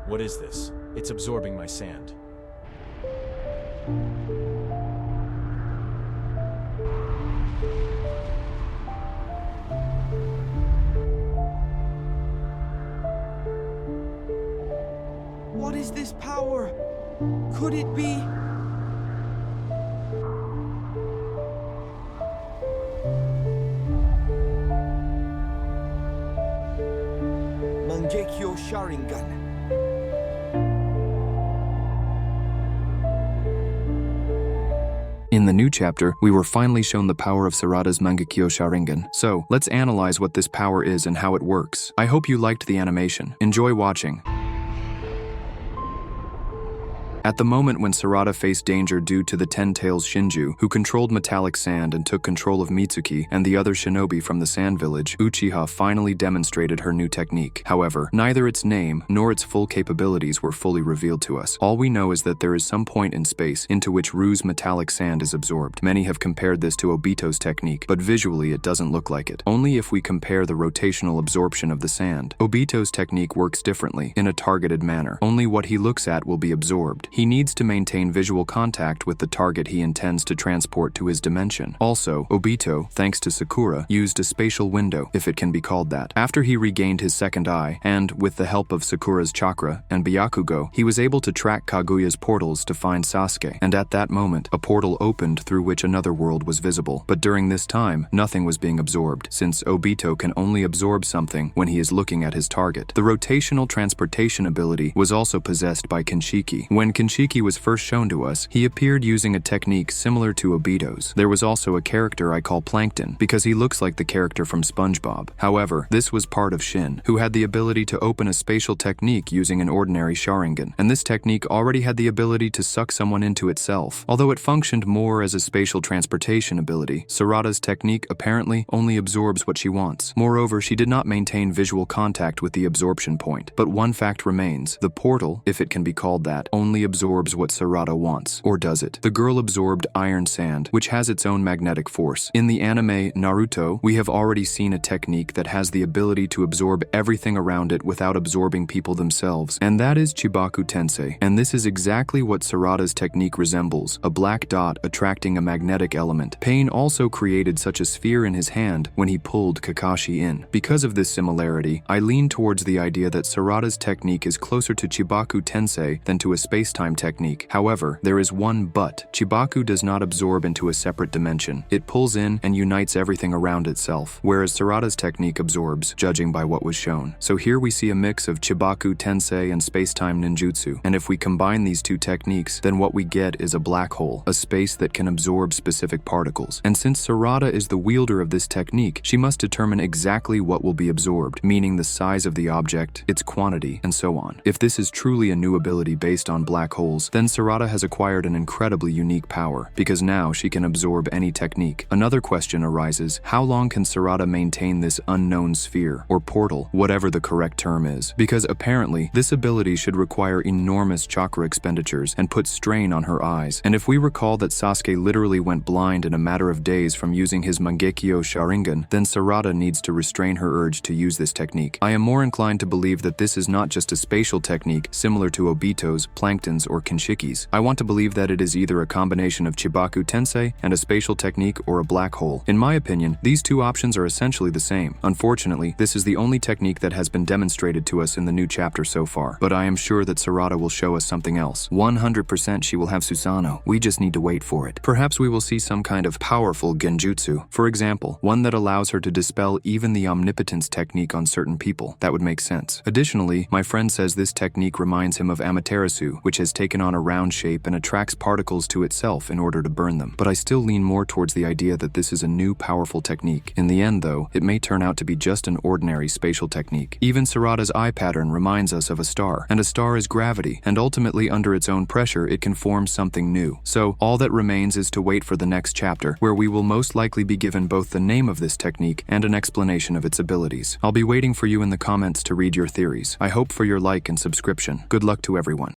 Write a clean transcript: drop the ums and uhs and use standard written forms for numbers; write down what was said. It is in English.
What is this? It's absorbing my sand. What is this power? Could it be? Mangekyo Sharingan. In the new chapter, we were finally shown the power of Sarada's Mangekyo Sharingan. So, let's analyze what this power is and how it works. I hope you liked the animation. Enjoy watching. At the moment when Sarada faced danger due to the Ten Tails Shinju, who controlled metallic sand and took control of Mitsuki and the other shinobi from the Sand Village, Uchiha finally demonstrated her new technique. However, neither its name nor its full capabilities were fully revealed to us. All we know is that there is some point in space into which Ryu's metallic sand is absorbed. Many have compared this to Obito's technique, but visually it doesn't look like it. Only if we compare the rotational absorption of the sand. Obito's technique works differently, in a targeted manner. Only what he looks at will be absorbed. He needs to maintain visual contact with the target he intends to transport to his dimension. Also, Obito, thanks to Sakura, used a spatial window, if it can be called that. After he regained his second eye, and with the help of Sakura's chakra and Byakugo, he was able to track Kaguya's portals to find Sasuke. And at that moment, a portal opened through which another world was visible. But during this time, nothing was being absorbed, since Obito can only absorb something when he is looking at his target. The rotational transportation ability was also possessed by Kinshiki. When Kinshiki was first shown to us, he appeared using a technique similar to Obito's. There was also a character I call Plankton, because he looks like the character from SpongeBob. However, this was part of Shin, who had the ability to open a spatial technique using an ordinary Sharingan, and this technique already had the ability to suck someone into itself. Although it functioned more as a spatial transportation ability, Sarada's technique apparently only absorbs what she wants. Moreover, she did not maintain visual contact with the absorption point. But one fact remains: the portal, if it can be called that, only absorbs what Sarada wants. Or does it? The girl absorbed iron sand, which has its own magnetic force. In the anime Naruto, we have already seen a technique that has the ability to absorb everything around it without absorbing people themselves, and that is Chibaku Tensei. And this is exactly what Sarada's technique resembles, a black dot attracting a magnetic element. Pain also created such a sphere in his hand when he pulled Kakashi in. Because of this similarity, I lean towards the idea that Sarada's technique is closer to Chibaku Tensei than to a space-time technique. However, there is one but. Chibaku does not absorb into a separate dimension. It pulls in and unites everything around itself, whereas Sarada's technique absorbs, judging by what was shown. So here we see a mix of Chibaku Tensei and space-time ninjutsu, and if we combine these two techniques, then what we get is a black hole, a space that can absorb specific particles. And since Sarada is the wielder of this technique, she must determine exactly what will be absorbed, meaning the size of the object, its quantity, and so on. If this is truly a new ability based on black holes, then Sarada has acquired an incredibly unique power, because now she can absorb any technique. Another question arises: how long can Sarada maintain this unknown sphere, or portal, whatever the correct term is? Because apparently, this ability should require enormous chakra expenditures and put strain on her eyes. And if we recall that Sasuke literally went blind in a matter of days from using his Mangekyo Sharingan, then Sarada needs to restrain her urge to use this technique. I am more inclined to believe that this is not just a spatial technique similar to Obito's, Plankton's, or Kinshiki's. I want to believe that it is either a combination of Chibaku Tensei and a spatial technique or a black hole. In my opinion, these two options are essentially the same. Unfortunately, this is the only technique that has been demonstrated to us in the new chapter so far, but I am sure that Sarada will show us something else. 100% she will have Susanoo. We just need to wait for it. Perhaps we will see some kind of powerful genjutsu. For example, one that allows her to dispel even the omnipotence technique on certain people. That would make sense. Additionally, my friend says this technique reminds him of Amaterasu, which has taken on a round shape and attracts particles to itself in order to burn them. But I still lean more towards the idea that this is a new powerful technique. In the end though, it may turn out to be just an ordinary spatial technique. Even Sarada's eye pattern reminds us of a star, and a star is gravity, and ultimately under its own pressure it can form something new. So all that remains is to wait for the next chapter, where we will most likely be given both the name of this technique and an explanation of its abilities. I'll be waiting for you in the comments to read your theories. I hope for your like and subscription. Good luck to everyone.